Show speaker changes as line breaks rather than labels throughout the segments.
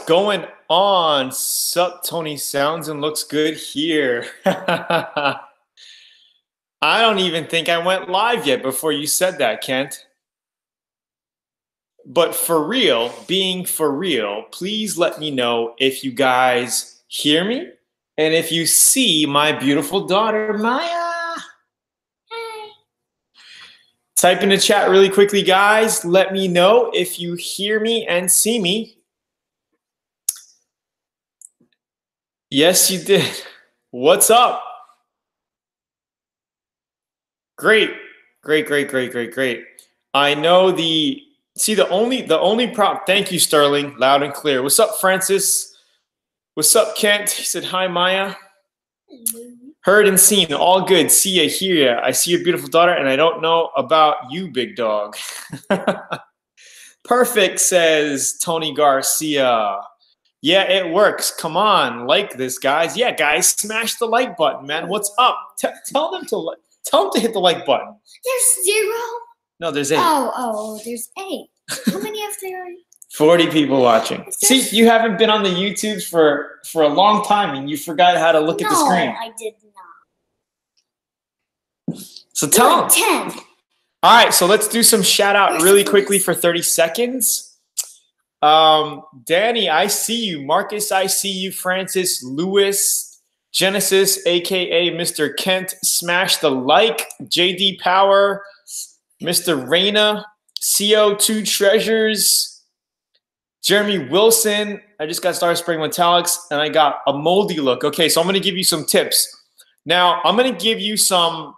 going on? Sup, Tony? Sounds and looks good here. I don't even think I went live yet before you said that, Kent. But for real, being for real, please let me know if you guys hear me and if you see my beautiful daughter, Maya.
Hi.
Type in the chat really quickly, guys. Let me know if you hear me and see me. Yes, you did. What's up? Great. Great. I know the only problem. Thank you, Sterling. Loud and clear. What's up, Francis? What's up, Kent? He said, hi, Maya. Heard and seen. All good. See ya, hear ya. I see your beautiful daughter, and I don't know about you, big dog. Perfect, says Tony Garcia. Yeah, it works. Come on, like this, guys. Yeah, guys, smash the like button, man. What's up? Tell them to hit the like button.
There's 0.
No, there's 8.
Oh, there's 8. How many have there?
40 people watching. See, you haven't been on the YouTubes for a long time, and you forgot how to look at the screen.
No, I did not.
So tell them.
10.
All right, so let's do some shout out really quickly for 30 seconds. Danny, I see you. Marcus, I see you. Francis, Lewis, Genesis, aka Mr. Kent, smash the like. JD Power, Mr. Reyna, CO2 Treasures, Jeremy Wilson. I just got started spraying metallics and I got a moldy look. Okay, so I'm gonna give you some tips. Now I'm gonna give you some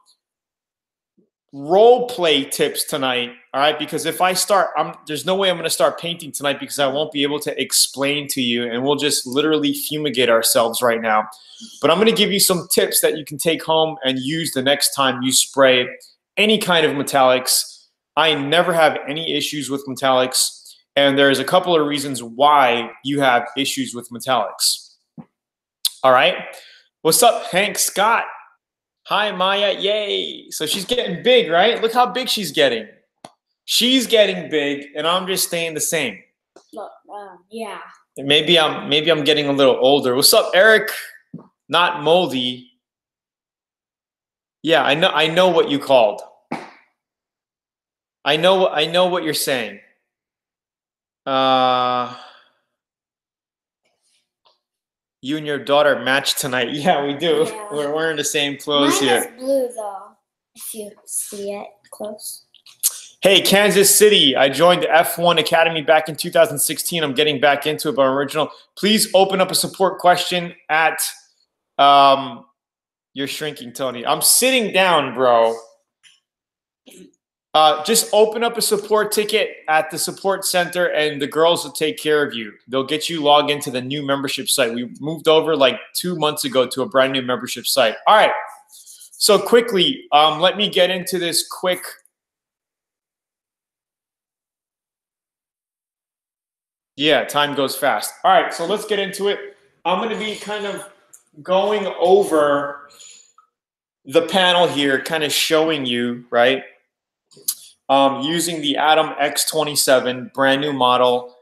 role play tips tonight, all right? Because if I start, there's no way I'm going to start painting tonight because I won't be able to explain to you, and we'll just literally fumigate ourselves right now. But I'm going to give you some tips that you can take home and use the next time you spray any kind of metallics. I never have any issues with metallics, and there's a couple of reasons why you have issues with metallics. All right? What's up, Hank Scott? Hi, Maya. Yay. So she's getting big, right? Look how big she's getting. She's getting big, and I'm just staying the same.
Yeah.
And maybe I'm getting a little older. What's up, Eric? Not moldy. Yeah, I know what you called. I know what you're saying. You and your daughter match tonight. Yeah, we do. Yeah. We're wearing the same clothes here.
Mine is blue, though, if you see it close.
Hey, Kansas City. I joined the F1 Academy back in 2016. I'm getting back into it, but original. Please open up a support question at you're shrinking, Tony. I'm sitting down, bro. Just open up a support ticket at the support center and the girls will take care of you. They'll get you logged into the new membership site. We moved over like 2 months ago to a brand new membership site. All right. So quickly, let me get into this quick. Yeah, time goes fast. All right, so let's get into it. I'm going to be kind of going over the panel here, kind of showing you, right? Using the Atom X27, brand new model.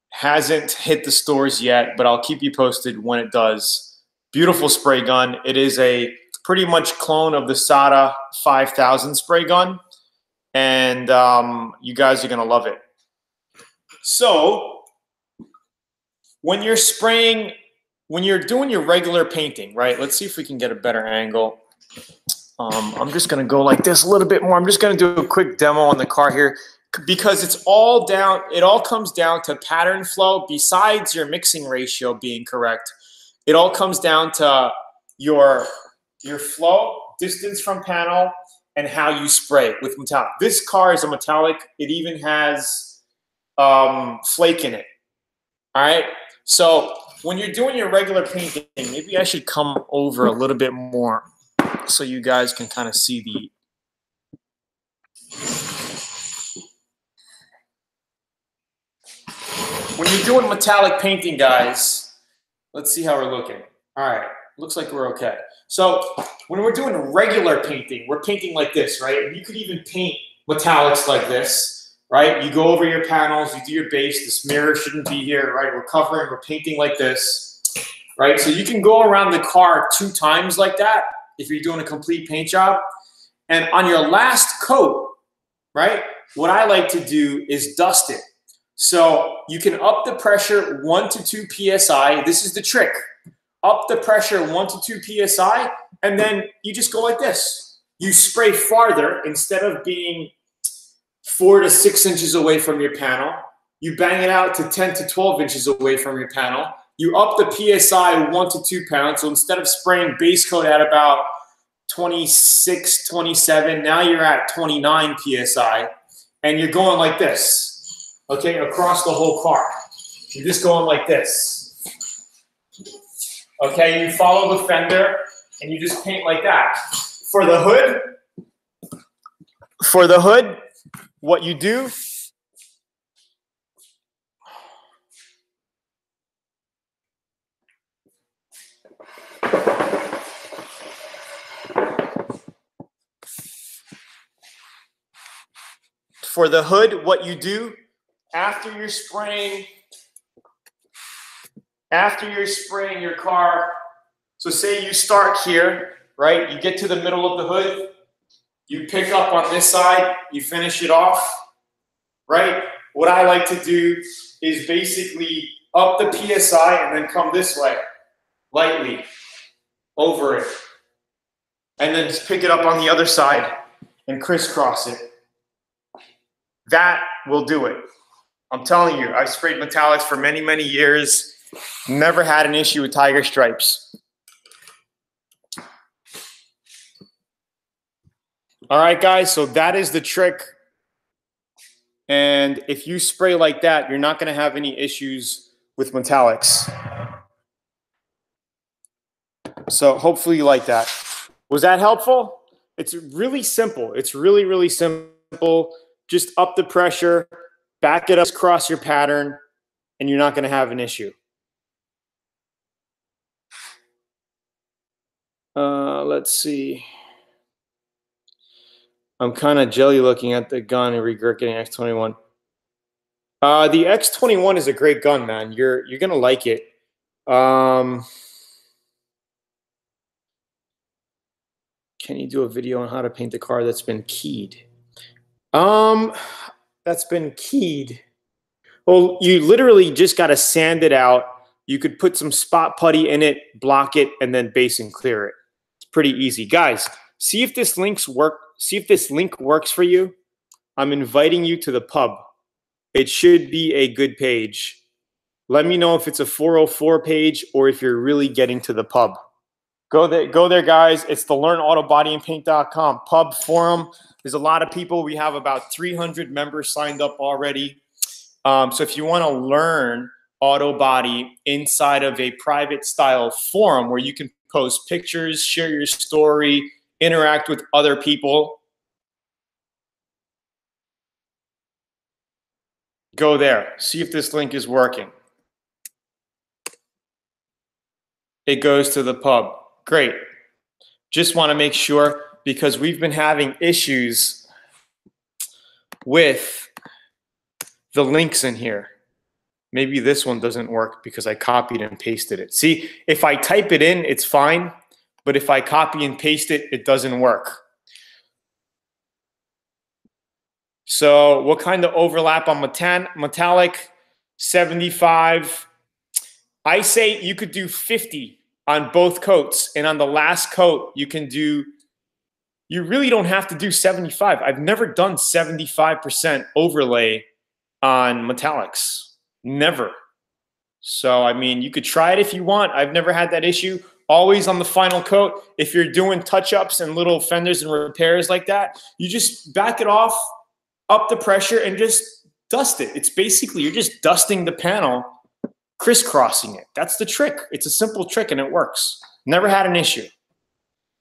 Hasn't hit the stores yet, but I'll keep you posted when it does. Beautiful spray gun. It is a pretty much clone of the SATA 5000 spray gun. And you guys are going to love it. So when you're spraying, when you're doing your regular painting, right? Let's see if we can get a better angle. I'm just going to go like this a little bit more. I'm just going to do a quick demo on the car here because it's all down. It all comes down to pattern flow besides your mixing ratio being correct. It all comes down to your flow, distance from panel, and how you spray with metallic. This car is a metallic. It even has flake in it. All right. So when you're doing your regular painting, maybe I should come over a little bit more so you guys can kind of see the. When you're doing metallic painting, guys, let's see how we're looking. All right. Looks like we're okay. So when we're doing regular painting, we're painting like this, right? And you could even paint metallics like this, right? You go over your panels, you do your base. This mirror shouldn't be here, right? We're painting like this, right? So you can go around the car 2 times like that if you're doing a complete paint job. And on your last coat, right, what I like to do is dust it. So you can up the pressure 1 to 2 PSI. This is the trick. Up the pressure 1 to 2 PSI, and then you just go like this. You spray farther instead of being 4 to 6 inches away from your panel. You bang it out to 10 to 12 inches away from your panel. You up the PSI 1 to 2 pounds. So instead of spraying base coat at about 26, 27, now you're at 29 PSI, and you're going like this, okay, across the whole car. You're just going like this. Okay, you follow the fender, and you just paint like that. For the hood, what you do, after you're spraying your car, so say you start here, right? You get to the middle of the hood, you pick up on this side, you finish it off, right? What I like to do is basically up the PSI and then come this way, lightly, over it. And then just pick it up on the other side and crisscross it. That will do it. I'm telling you, I've sprayed metallics for many, many years. Never had an issue with tiger stripes. All right, guys, so that is the trick. And if you spray like that, you're not going to have any issues with metallics. So hopefully you like that. Was that helpful? It's really simple. It's really, really simple. Just up the pressure, back it up across your pattern, and you're not going to have an issue. Let's see. I'm kind of jelly looking at the gun and regurgitating X21. The X21 is a great gun, man. You're gonna like it. Can you do a video on how to paint the car that's been keyed? That's been keyed. Well, you literally just got to sand it out. You could put some spot putty in it, block it, and then base and clear it. It's pretty easy. Guys, see if this link works for you. I'm inviting you to the pub. It should be a good page. Let me know if it's a 404 page or if you're really getting to the pub. Go there, guys. It's the LearnAutoBodyAndPaint.com pub forum. There's a lot of people. We have about 300 members signed up already. So if you want to learn auto body inside of a private style forum where you can post pictures, share your story, interact with other people, go there. See if this link is working. It goes to the pub. Great. Just want to make sure because we've been having issues with the links in here. Maybe this one doesn't work because I copied and pasted it. See, if I type it in, it's fine. But if I copy and paste it, it doesn't work. So what kind of overlap on metallic? 75. I say you could do 50 on both coats. And on the last coat, you really don't have to do 75. I've never done 75% overlay on metallics. Never. So, I mean, you could try it if you want. I've never had that issue. Always on the final coat. If you're doing touch-ups and little fenders and repairs like that, you just back it off, up the pressure, and just dust it. It's basically, you're just dusting the panel, crisscrossing it. That's the trick. It's a simple trick and it works. Never had an issue.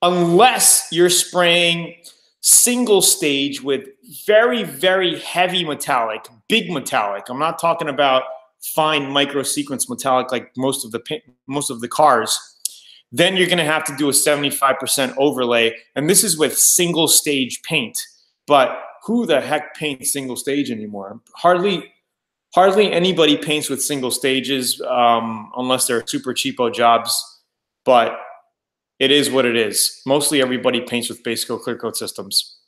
Unless you're spraying single stage with very, very heavy metallic, big metallic. I'm not talking about fine micro sequence metallic like most of the cars. Then you're going to have to do a 75% overlay. And this is with single stage paint. But who the heck paints single stage anymore? Hardly anybody paints with single stages unless they're super cheapo jobs. But it is what it is. Mostly everybody paints with base coat, clear coat systems.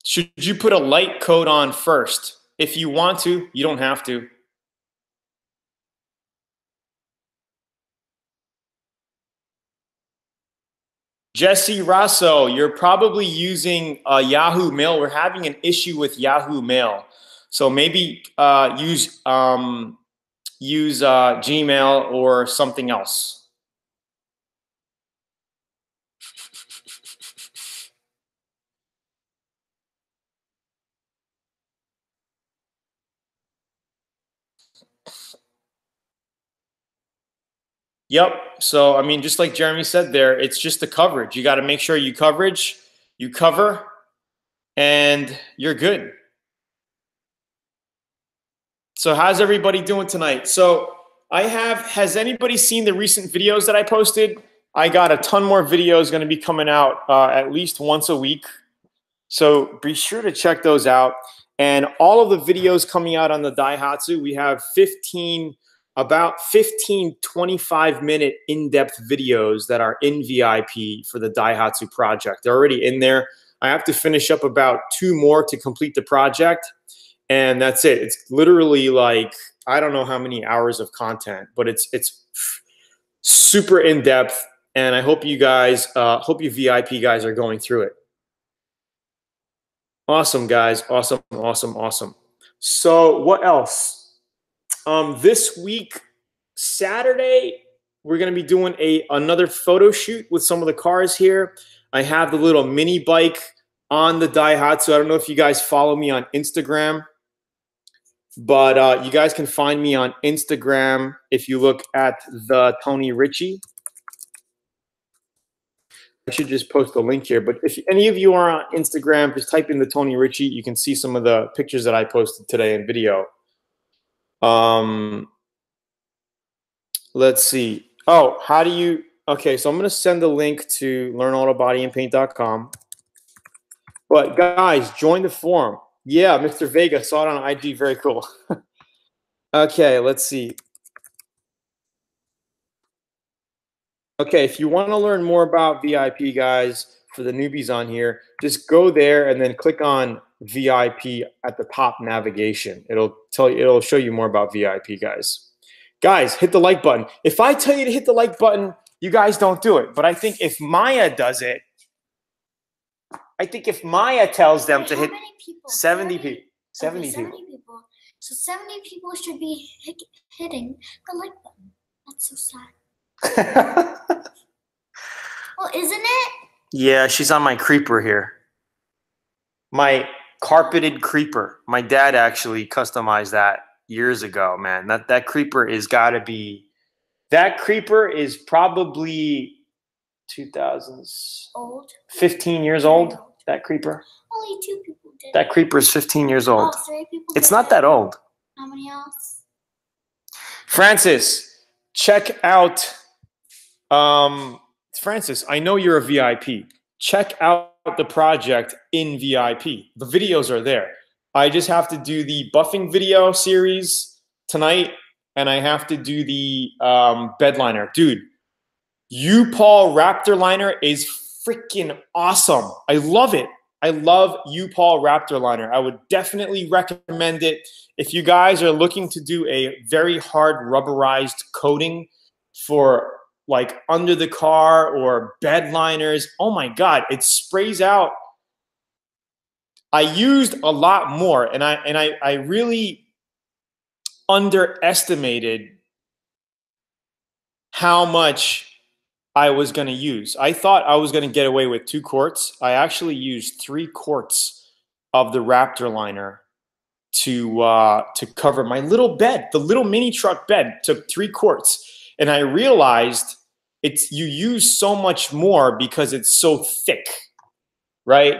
Should you put a light coat on first? If you want to, you don't have to. Jesse Rosso, you're probably using Yahoo Mail. We're having an issue with Yahoo Mail. So maybe use Gmail or something else. Yep. So, I mean, just like Jeremy said there, it's just the coverage. You got to make sure you cover, and you're good. So how's everybody doing tonight? So has anybody seen the recent videos that I posted? I got a ton more videos going to be coming out at least once a week. So be sure to check those out. And all of the videos coming out on the Daihatsu, we have about 15 25-minute in-depth videos that are in VIP for the Daihatsu project. They're already in there. I have to finish up about 2 more to complete the project, and that's it. It's literally like, I don't know how many hours of content, but it's super in-depth, and I hope you guys, hope you VIP guys are going through it. Awesome, guys. Awesome, awesome, awesome. So what else? This week, Saturday, we're going to be doing another photo shoot with some of the cars here. I have the little mini bike on the Daihatsu. I don't know if you guys follow me on Instagram, but you guys can find me on Instagram if you look at the Tony Ritchie. I should just post a link here, but if any of you are on Instagram, just type in the Tony Ritchie. You can see some of the pictures that I posted today in video. Let's see. Oh, how do you? Okay, so I'm going to send a link to LearnAutoBodyAndPaint.com. But guys, join the forum. Yeah, Mr. Vega saw it on IG. Very cool. Okay, let's see. Okay, if you want to learn more about VIP, guys, for the newbies on here, just go there and then click on VIP at the top navigation. It'll show you more about VIP, guys. Guys, hit the like button. If I tell you to hit the like button, you guys don't do it. But I think if Maya does it, I think if Maya tells them to hit 70 people. 70 people.
So 70 people should be hitting the like button. That's so sad. Well, isn't it?
Yeah, she's on my creeper here. My carpeted creeper. My dad actually customized that years ago, man. That creeper is got to be. That creeper is probably 2000s.
Old.
15 years old. That creeper.
Only 2 people did.
That creeper is 15 years old.
3 people.
It's not that old.
How many else?
Francis, check out. Francis, I know you're a VIP. Check out the project in VIP. The videos are there. I just have to do the buffing video series tonight, and I have to do the bed liner. Dude, U-Paul Raptor liner is freaking awesome. I love it. I love U-Paul Raptor liner. I would definitely recommend it if you guys are looking to do a very hard rubberized coating for like under the car or bed liners. Oh my God, it sprays out. I used a lot more, and I really underestimated how much I was going to use. I thought I was going to get away with 2 quarts. I actually used 3 quarts of the Raptor liner to cover my little bed. The little mini truck bed took 3 quarts. And I realized you use so much more because it's so thick, right?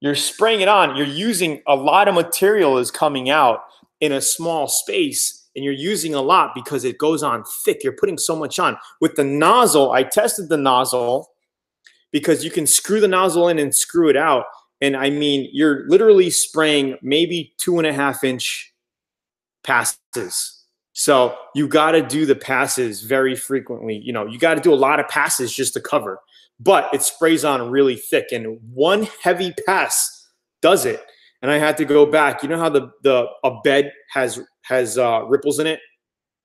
You're spraying it on. You're using a lot of material is coming out in a small space, and you're using a lot because it goes on thick. You're putting so much on. With the nozzle, I tested the nozzle because you can screw the nozzle in and screw it out. And I mean, you're literally spraying maybe 2.5-inch passes. So you got to do the passes very frequently. You know, you got to do a lot of passes just to cover, but it sprays on really thick, and one heavy pass does it. And I had to go back. You know how a bed has ripples in it,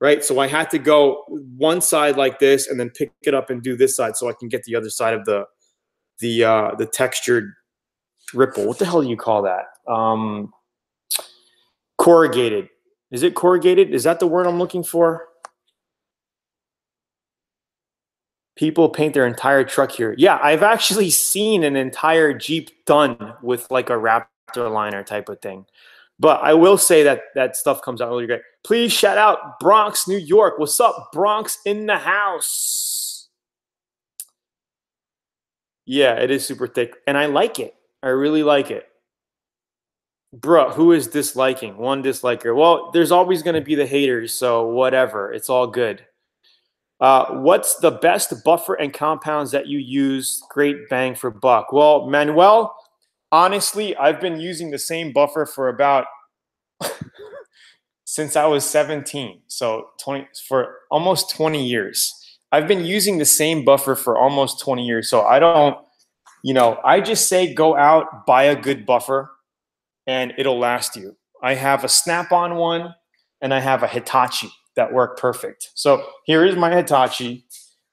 right? So I had to go one side like this and then pick it up and do this side so I can get the other side of the textured ripple. What the hell do you call that? Corrugated. Is it corrugated? Is that the word I'm looking for? People paint their entire truck here. Yeah, I've actually seen an entire Jeep done with like a Raptor liner type of thing. But I will say that that stuff comes out really great. Please shout out Bronx, New York. What's up, Bronx in the house? Yeah, it is super thick, and I like it. I really like it. Bruh, who is disliking? One disliker. Well, there's always going to be the haters, so whatever. It's all good. What's the best buffer and compounds that you use? Great bang for buck. Well, Manuel, honestly, I've been using the same buffer for about since I was 17. So for almost 20 years. I've been using the same buffer for almost 20 years. So I don't, I just say go out, buy a good buffer, and it'll last you. I have a Snap-on one, and I have a Hitachi that work perfect. So here is my Hitachi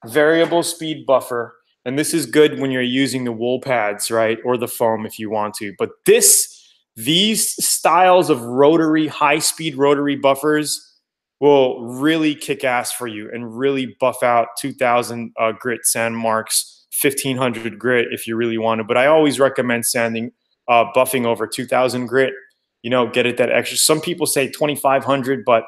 variable speed buffer. And this is good when you're using the wool pads, right? Or the foam if you want to. But these styles of rotary, high-speed rotary buffers will really kick ass for you and really buff out 2,000 grit sand marks, 1,500 grit if you really want to. But I always recommend buffing over 2,000 grit. Get it that extra. Some people say 2,500, but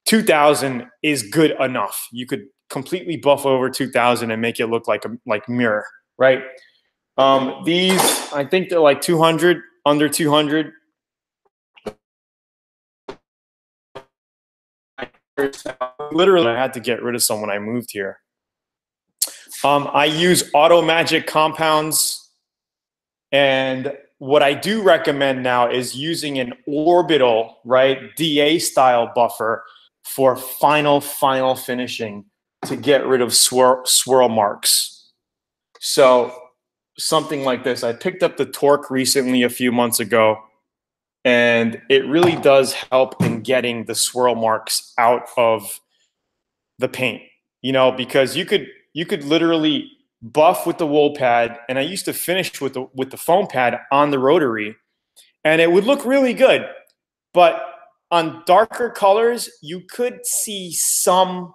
2,000 is good enough. You could completely buff over 2,000 and make it look like mirror, right? These, I think they're like 200, under 200. Literally, I had to get rid of some when I moved here. I use Auto Magic compounds, and what I do recommend now is using an orbital, right, DA style buffer for final finishing to get rid of swirl marks. So something like this. I picked up the Torque recently a few months ago, and it really does help in getting the swirl marks out of the paint, because you could literally buff with the wool pad, and I used to finish with the foam pad on the rotary, and it would look really good. But on darker colors, you could see some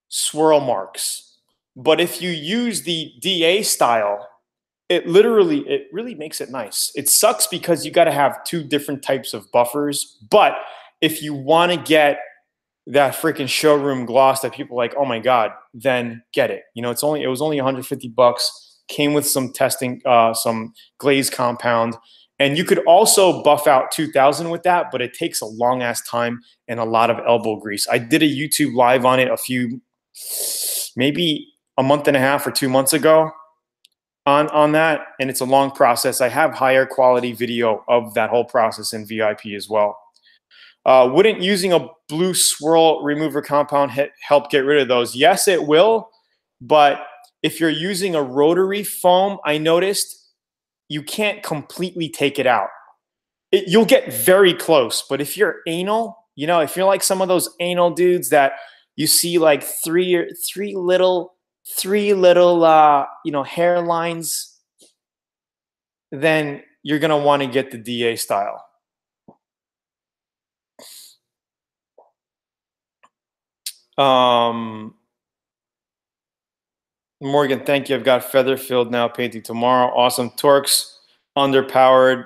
swirl marks. But if you use the DA style, it really makes it nice. It sucks because you got to have two different types of buffers. But if you want to get that freaking showroom gloss that people are like, oh my God, then get it. It was only $150. Came with some testing, some glaze compound. And you could also buff out 2,000 with that, but it takes a long ass time and a lot of elbow grease. I did a YouTube live on it maybe a month and a half or 2 months ago on that. And it's a long process. I have higher quality video of that whole process in VIP as well. Wouldn't using a blue swirl remover compound help get rid of those? Yes, it will. But if you're using a rotary foam, I noticed you can't completely take it out. You'll get very close. But if you're anal, if you're like some of those anal dudes that you see like three little hairlines, then you're going to want to get the DA style. Morgan, thank you. I've got feather filled now, painting tomorrow. Awesome. Torque's underpowered.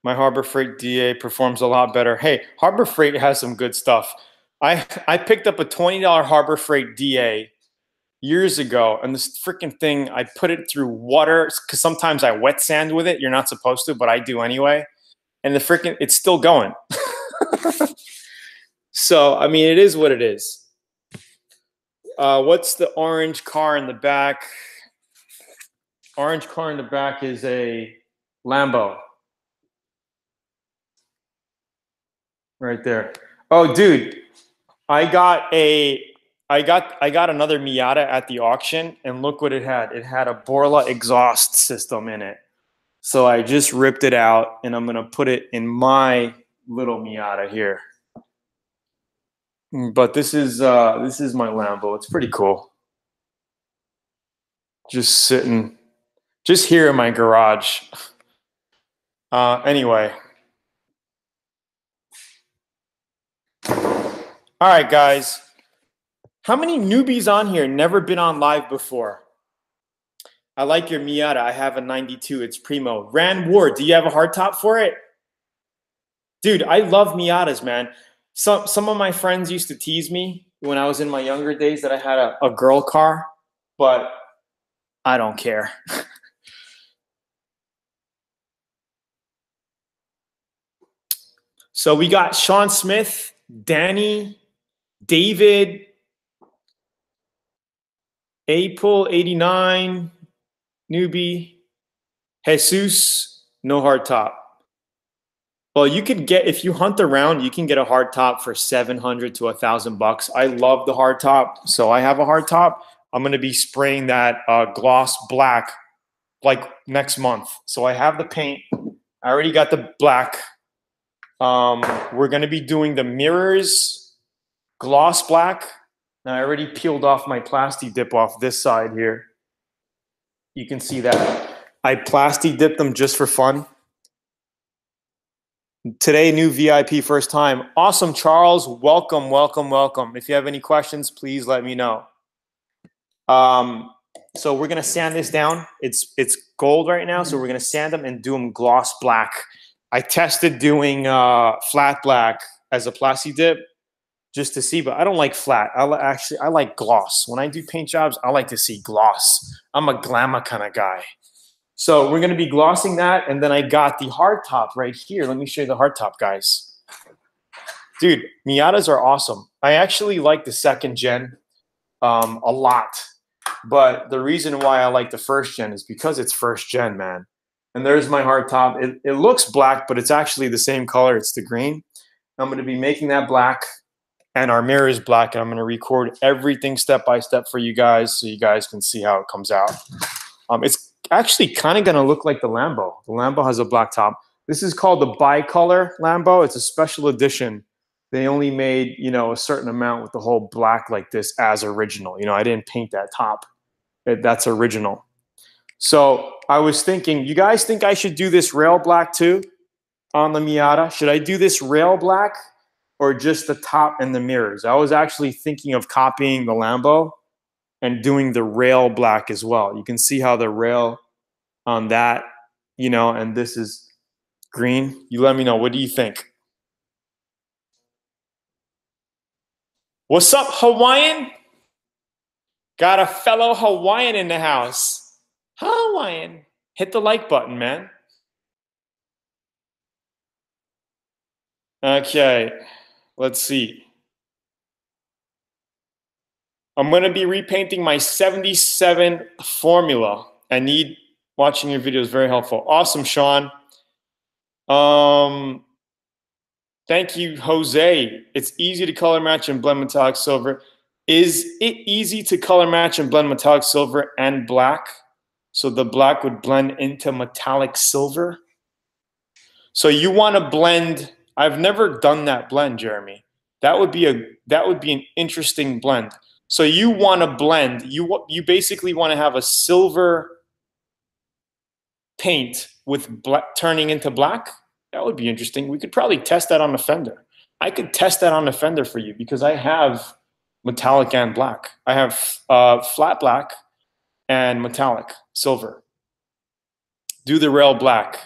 My Harbor Freight DA performs a lot better. Hey, Harbor Freight has some good stuff. I picked up a $20 Harbor Freight DA years ago, and this freaking thing, I put it through water because sometimes I wet sand with it. You're not supposed to, but I do anyway. And it's still going. So, I mean, it is what it is. What's the orange car in the back? Orange car in the back is a Lambo. Right there. Oh, dude, I got another Miata at the auction, and look what it had. It had a Borla exhaust system in it. So I just ripped it out, and I'm gonna put it in my little Miata here. But this is my Lambo. It's pretty cool. Just sitting, just here in my garage. Anyway. All right, guys. How many newbies on here never been on live before? I like your Miata. I have a 92. It's primo. Rand Ward, do you have a hardtop for it? Dude, I love Miatas, man. Some of my friends used to tease me when I was in my younger days that I had a girl car, but I don't care. So we got Sean Smith, Danny, David, April 89, newbie, Jesus, no hardtop. Well, you could get, if you hunt around, you can get a hard top for $700 to $1,000. I love the hard top, so I have a hard top. I'm gonna be spraying that gloss black like next month. So I have the paint. I already got the black. We're gonna be doing the mirrors, gloss black. Now I already peeled off my plastic dip off this side here. You can see that. I plastic dipped them just for fun. Today, new VIP, first time. Awesome, Charles. Welcome, welcome, welcome. If you have any questions, please let me know. So we're gonna sand this down. It's gold right now, so we're gonna sand them and do them gloss black. I tested doing flat black as a plastic dip just to see, but I don't like flat. I like gloss. When I do paint jobs, I like to see gloss. I'm a glamour kind of guy. So we're going to be glossing that, and then I got the hard top right here. Let me show you the hard top, guys. Dude, Miatas are awesome. I actually like the second gen a lot, but the reason why I like the first gen is because it's first gen, man. And there's my hard top. It looks black, but it's actually the same color. It's the green. I'm going to be making that black, and our mirror is black, and I'm going to record everything step by step for you guys so you guys can see how it comes out. It's actually kind of going to look like the Lambo. The Lambo has a black top. This is called the bicolor Lambo. It's a special edition. They only made, you know, a certain amount with the whole black like this as original. You know, I didn't paint that top. That's original. So I was thinking, you guys think I should do this rail black too on the Miata? Should I do this rail black or just the top and the mirrors? I was actually thinking of copying the Lambo and doing the rail black as well. You can see how the rail on that, you know, and this is green. You let me know. What do you think? What's up, Hawaiian? Got a fellow Hawaiian in the house. Hawaiian. Hit the like button, man. Okay, let's see. I'm going to be repainting my 77 Formula. I need watching your videos. Very helpful. Awesome, Sean. Thank you, Jose. It's easy to color match and blend metallic silver. Is it easy to color match and blend metallic silver and black? So the black would blend into metallic silver? So you want to blend, I've never done that blend, Jeremy. That would be an interesting blend. So you want to blend, you basically want to have a silver paint with black turning into black. That would be interesting. We could probably test that on the fender. I could test that on the fender for you because I have metallic and black. I have flat black and metallic silver. Do the rail black.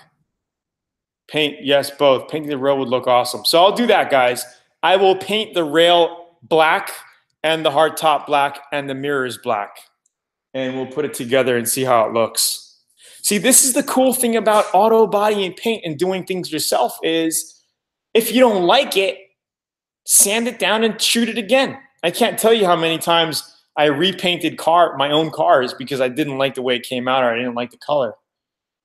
Paint, yes, both. Painting the rail would look awesome. So I'll do that, guys. I will paint the rail black and the hard top black and the mirrors black. And we'll put it together and see how it looks. See, this is the cool thing about auto body and paint and doing things yourself is if you don't like it, sand it down and shoot it again. I can't tell you how many times I repainted my own cars because I didn't like the way it came out or I didn't like the color.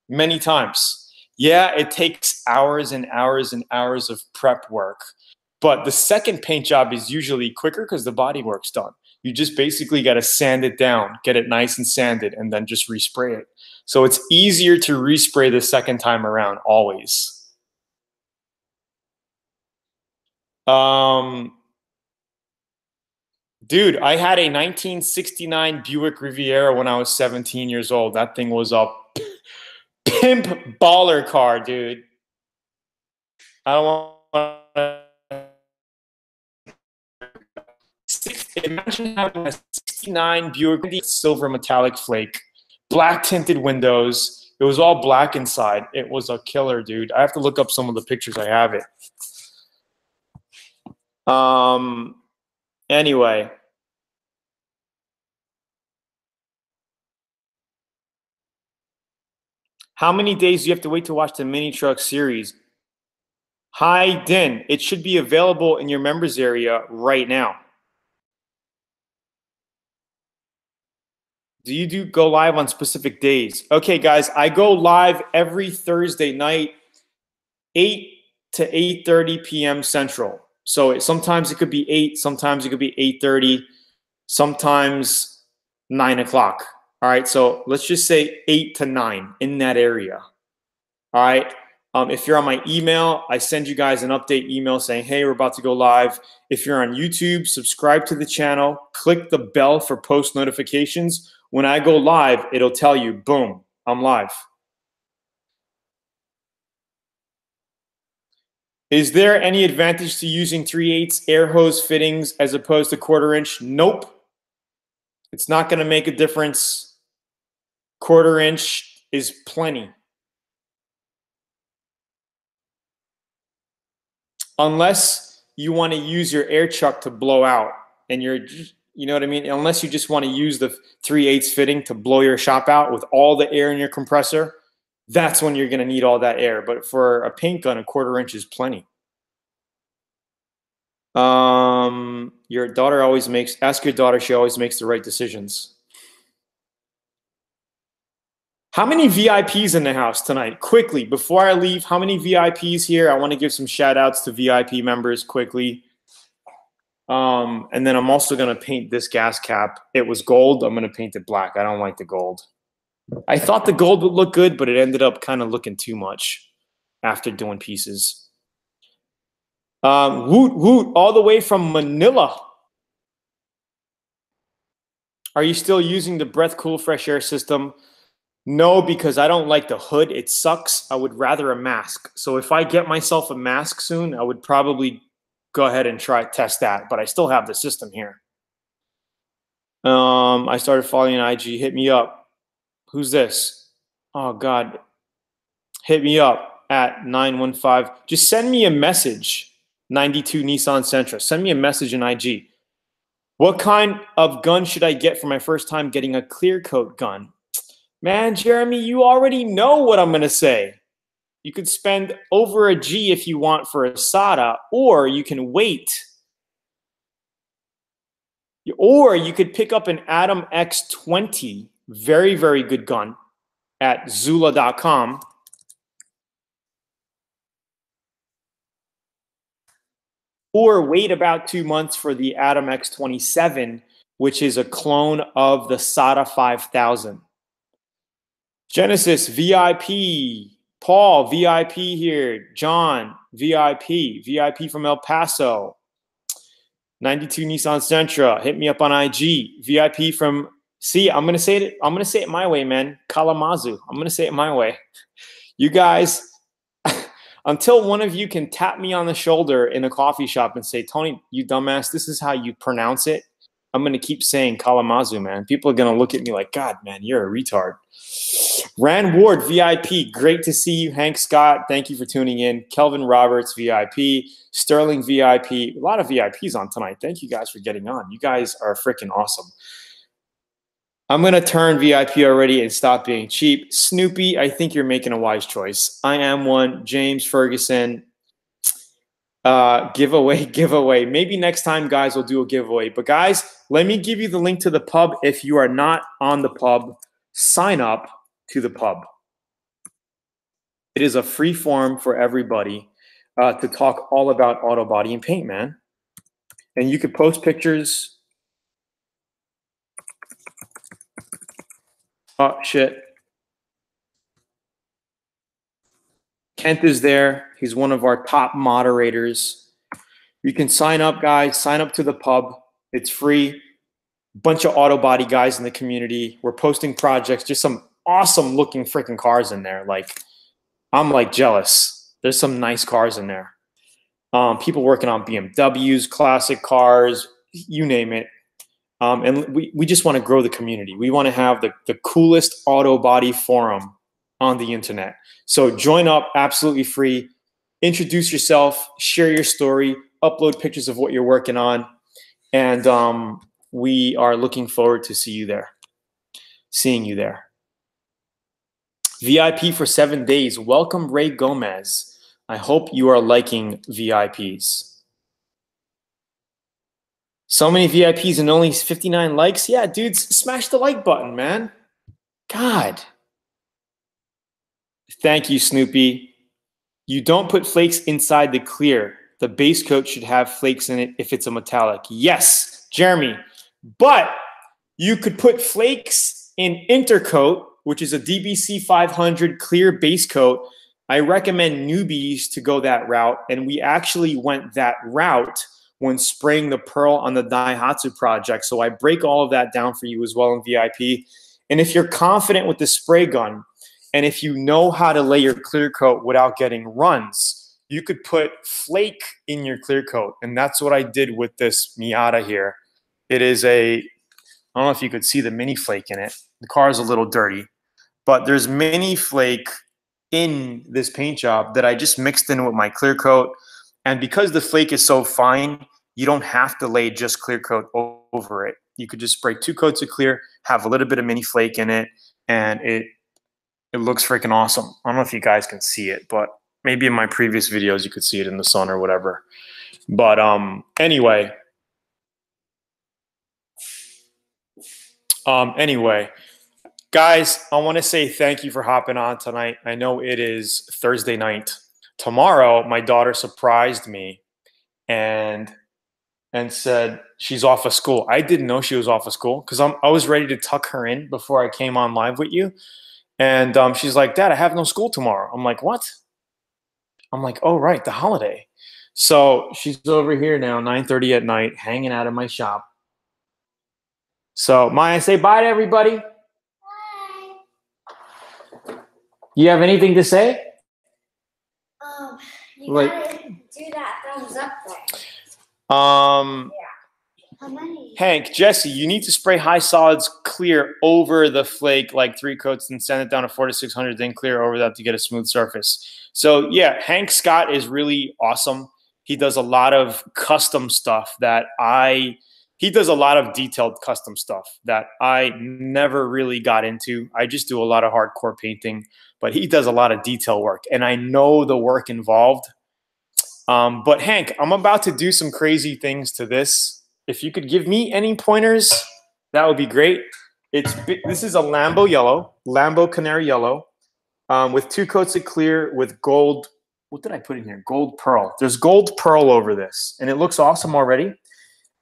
Many times. Yeah, it takes hours and hours and hours of prep work. But the second paint job is usually quicker because the body work's done. You just basically got to sand it down, get it nice and sanded, and then just respray it. So it's easier to respray the second time around, always. Dude, I had a 1969 Buick Riviera when I was 17 years old. That thing was a pimp baller car, dude. I don't want to. Imagine having a 69 Buick silver metallic flake, black tinted windows. It was all black inside. It was a killer, dude. I have to look up some of the pictures. I have it. Anyway. How many days do you have to wait to watch the mini truck series? Hi, Din. It should be available in your members area right now. Do you go live on specific days? Okay, guys, I go live every Thursday night, 8 to 8:30 p.m. Central. So sometimes it could be 8, sometimes it could be 8:30, sometimes 9 o'clock. All right, so let's just say 8 to 9 in that area. All right. If you're on my email, I send you guys an update email saying, hey, we're about to go live. If you're on YouTube, subscribe to the channel, click the bell for post notifications. When I go live, it'll tell you, boom, I'm live. Is there any advantage to using 3/8 air hose fittings as opposed to 1/4 inch? Nope. It's not going to make a difference. 1/4 inch is plenty. Unless you want to use your air chuck to blow out and you know what I mean? Unless you just want to use the 3/8 fitting to blow your shop out with all the air in your compressor, that's when you're going to need all that air. But for a paint gun, a 1/4 inch is plenty. Your daughter always ask your daughter, she always makes the right decisions. How many VIPs in the house tonight? Quickly, before I leave, how many VIPs here? I want to give some shout outs to VIP members quickly. And then I'm also going to paint this gas cap. It was gold. I'm going to paint it black. I don't like the gold. I thought the gold would look good, but it ended up kind of looking too much after doing pieces. Woot woot, all the way from Manila. Are you still using the Breath Cool Fresh Air system? No, because I don't like the hood. It sucks. I would rather a mask. So if I get myself a mask soon, I would probably go ahead and test that. But I still have the system here. I started following IG. Hit me up. Who's this? Oh, God. Hit me up at 915. Just send me a message. 92 Nissan Sentra. Send me a message in IG. What kind of gun should I get for my first time getting a clear coat gun? Man, Jeremy, you already know what I'm going to say. You could spend over a G if you want for a SATA, or you can wait. Or you could pick up an Atom X20, very, very good gun, at Zula.com. Or wait about 2 months for the Atom X27, which is a clone of the SATA 5000. Genesis, VIP. Paul, VIP here. John, VIP. VIP from El Paso. 92 Nissan Sentra. Hit me up on IG. VIP from, see, I'm going to say it my way, man. Kalamazoo. I'm going to say it my way. You guys, until one of you can tap me on the shoulder in a coffee shop and say, Tony, you dumbass, this is how you pronounce it, I'm going to keep saying Kalamazoo, man. People are going to look at me like, God, man, you're a retard. Rand Ward, VIP. Great to see you. Hank Scott, thank you for tuning in. Kelvin Roberts, VIP. Sterling, VIP. A lot of VIPs on tonight. Thank you guys for getting on. You guys are freaking awesome. I'm going to turn VIP already and stop being cheap. Snoopy, I think you're making a wise choice. I am one. James Ferguson. Giveaway. Maybe next time, guys, we'll do a giveaway. But guys, let me give you the link to the pub. If you are not on the pub, sign up to the pub. It is a free forum for everybody to talk all about auto body and paint, man. And you could post pictures. Oh, shit. Kent is there. He's one of our top moderators. You can sign up, guys. Sign up to the pub. It's free. Bunch of auto body guys in the community. We're posting projects. Just some awesome looking freaking cars in there. Like, I'm like jealous. There's some nice cars in there. People working on BMWs, classic cars, you name it. And we just want to grow the community. We want to have the coolest auto body forum on the internet. So join up, absolutely free. Introduce yourself, share your story, upload pictures of what you're working on. And we are looking forward to seeing you there. VIP for 7 days. Welcome, Ray Gomez. I hope you are liking VIPs. So many VIPs and only 59 likes. Yeah, dudes, smash the like button, man. God. Thank you, Snoopy. You don't put flakes inside the clear. The base coat should have flakes in it if it's a metallic. Yes, Jeremy. But you could put flakes in Intercoat, which is a DBC 500 clear base coat. I recommend newbies to go that route. And we actually went that route when spraying the pearl on the Daihatsu project. So I break all of that down for you as well in VIP. And if you're confident with the spray gun, and if you know how to lay your clear coat without getting runs, you could put flake in your clear coat. And that's what I did with this Miata here. It is I don't know if you could see the mini flake in it. The car is a little dirty, but there's mini flake in this paint job that I just mixed in with my clear coat. And because the flake is so fine, you don't have to lay just clear coat over it. You could just spray 2 coats of clear, have a little bit of mini flake in it, and it looks freaking awesome. I don't know if you guys can see it, but maybe in my previous videos you could see it in the sun or whatever. But anyway, guys, I want to say thank you for hopping on tonight. I know it is Thursday night. Tomorrow, my daughter surprised me and said she's off of school. I didn't know she was off of school because I was ready to tuck her in before I came on live with you. And she's like, Dad, I have no school tomorrow. I'm like, what? I'm like, oh, right, the holiday. So she's over here now, 9:30 at night, hanging out in my shop. So Maya, say bye to everybody.
Bye.
You have anything to say?
You gotta do that thumbs up there.
Yeah.
How many?
Hank, Jesse, you need to spray high solids clear over the flake, like 3 coats, and send it down to 400 to 600, then clear over that to get a smooth surface. So yeah, Hank Scott is really awesome. He does a lot of custom stuff he does a lot of detailed custom stuff that I never really got into. I just do a lot of hardcore painting, but he does a lot of detail work, and I know the work involved. But Hank, I'm about to do some crazy things to this. If you could give me any pointers, that would be great. This is a Lambo Canary Yellow, with 2 coats of clear with gold. What did I put in here? Gold pearl. There's gold pearl over this, and it looks awesome already.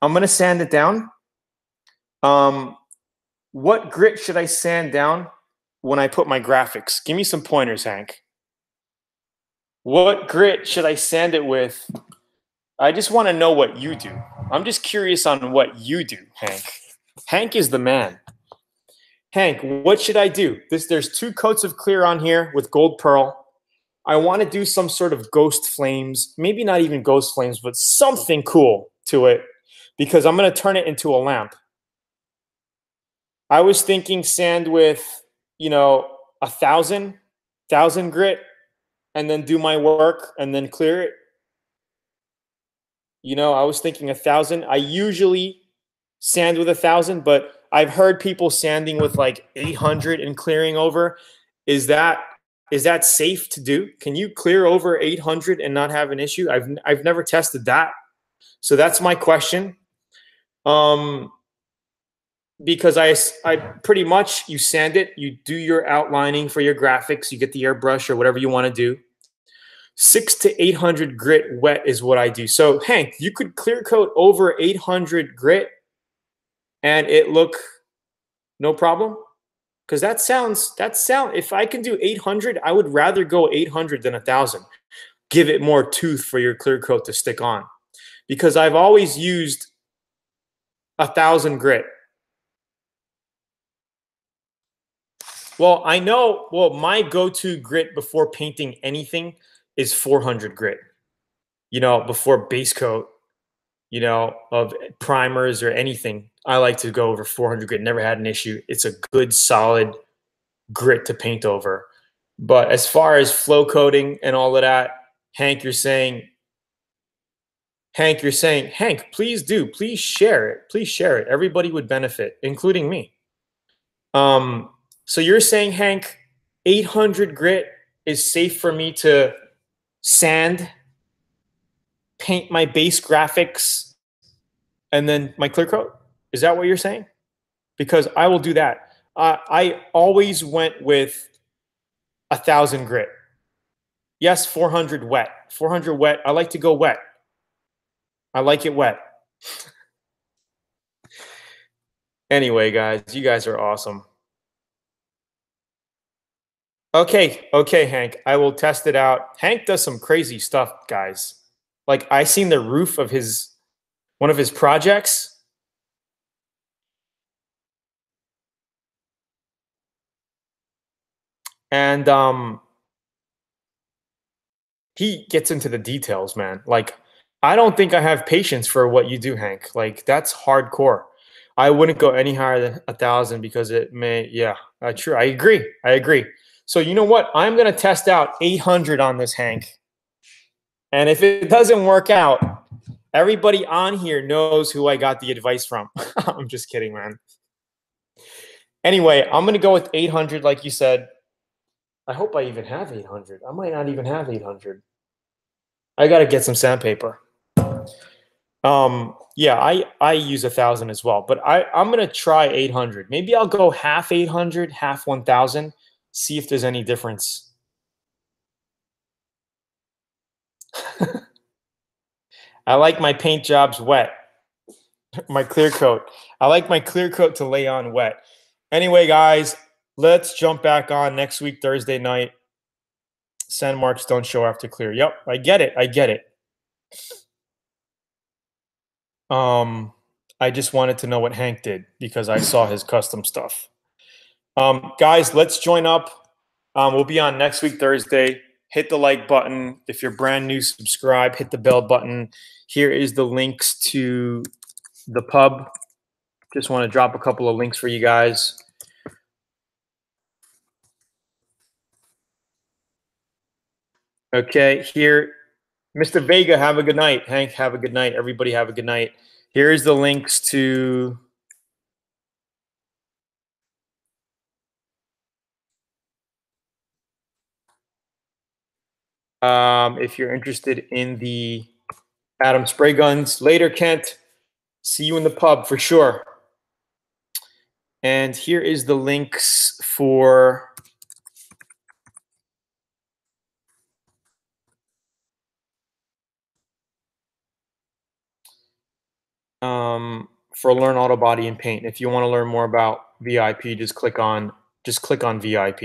I'm going to sand it down. What grit should I sand down when I put my graphics? Give me some pointers, Hank. What grit should I sand it with? I just want to know what you do. I'm just curious on what you do, Hank. Hank is the man. Hank, what should I do? There's 2 coats of clear on here with gold pearl. I want to do some sort of ghost flames, maybe not even ghost flames, but something cool to it because I'm going to turn it into a lamp. I was thinking sand with, 1,000 grit and then do my work and then clear it. I was thinking 1,000. I usually sand with 1,000, but I've heard people sanding with like 800 and clearing over. Is that Is that safe to do? Can you clear over 800 and not have an issue? I've never tested that. So that's my question. Because I pretty much, you sand it, you do your outlining for your graphics, you get the airbrush or whatever you want to do. 600 to 800 grit wet is what I do. So Hank, you could clear coat over 800 grit and it look no problem. Because that sounds, if I can do 800, I would rather go 800 than 1,000. Give it more tooth for your clear coat to stick on. Because I've always used 1,000 grit. Well, I know, my go-to grit before painting anything is 400 grit. You know, before base coat, you know, of primers or anything, I like to go over 400 grit. Never had an issue. It's a good, solid grit to paint over. But as far as flow coating and all of that, Hank, you're saying, Hank, please share it. Please share it. Everybody would benefit, including me. So you're saying, Hank, 800 grit is safe for me to sand, paint my base graphics, and then my clear coat? Is that what you're saying? Because I will do that. I always went with 1,000 grit. Yes, 400 wet. 400 wet. I like to go wet. I like it wet. Anyway, guys, you guys are awesome. Okay, Hank, I will test it out. Hank does some crazy stuff, guys. Like, I seen the roof of one of his projects. And he gets into the details, man. Like, I don't think I have patience for what you do, Hank. Like, that's hardcore. I wouldn't go any higher than 1,000 because it may, yeah, true. I agree. So you know what? I'm gonna test out 800 on this, Hank. And if it doesn't work out, everybody on here knows who I got the advice from. I'm just kidding, man. Anyway, I'm gonna go with 800, like you said. I hope I even have 800. I might not even have 800. I gotta get some sandpaper. Yeah, I use 1,000 as well, but I'm gonna try 800. Maybe I'll go half 800, half 1,000. See if there's any difference. I like my paint jobs wet. My clear coat. I like my clear coat to lay on wet. Anyway, guys, let's jump back on next week, Thursday night. Sand marks don't show after clear. Yep, I get it. I just wanted to know what Hank did because I saw his custom stuff. Guys, let's join up. We'll be on next week, Thursday. Hit the like button. If you're brand new, subscribe. Hit the bell button. Here is the links to the pub. Just want to drop a couple of links for you guys. Okay, here, Mr. Vega, have a good night. Hank, have a good night. Everybody have a good night. Here's the links to if you're interested in the Atom spray guns. Later, Kent. See you in the pub for sure. And here is the links for Learn Auto Body and Paint. If you want to learn more about VIP, just click on VIP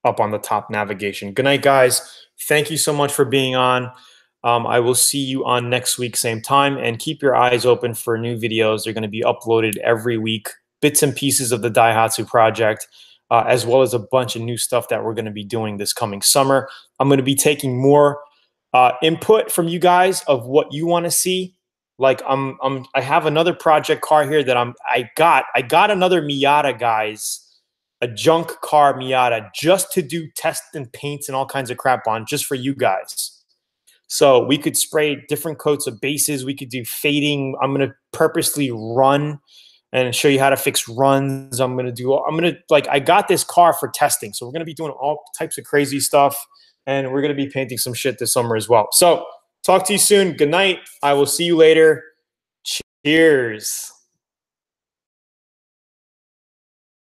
up on the top navigation. Good night, guys. Thank you so much for being on. I will see you on next week, same time, and keep your eyes open for new videos. They're going to be uploaded every week, bits and pieces of the Daihatsu project, as well as a bunch of new stuff that we're going to be doing this coming summer. I'm going to be taking more input from you guys of what you want to see. Like I have another project car here that I got another Miata, guys, a junk car Miata, just to do tests and paints and all kinds of crap on, just for you guys. So we could spray different coats of bases. We could do fading. I'm going to purposely run and show you how to fix runs. I got this car for testing. So we're going to be doing all types of crazy stuff, and we're going to be painting some shit this summer as well. So talk to you soon. Good night. I will see you later. Cheers.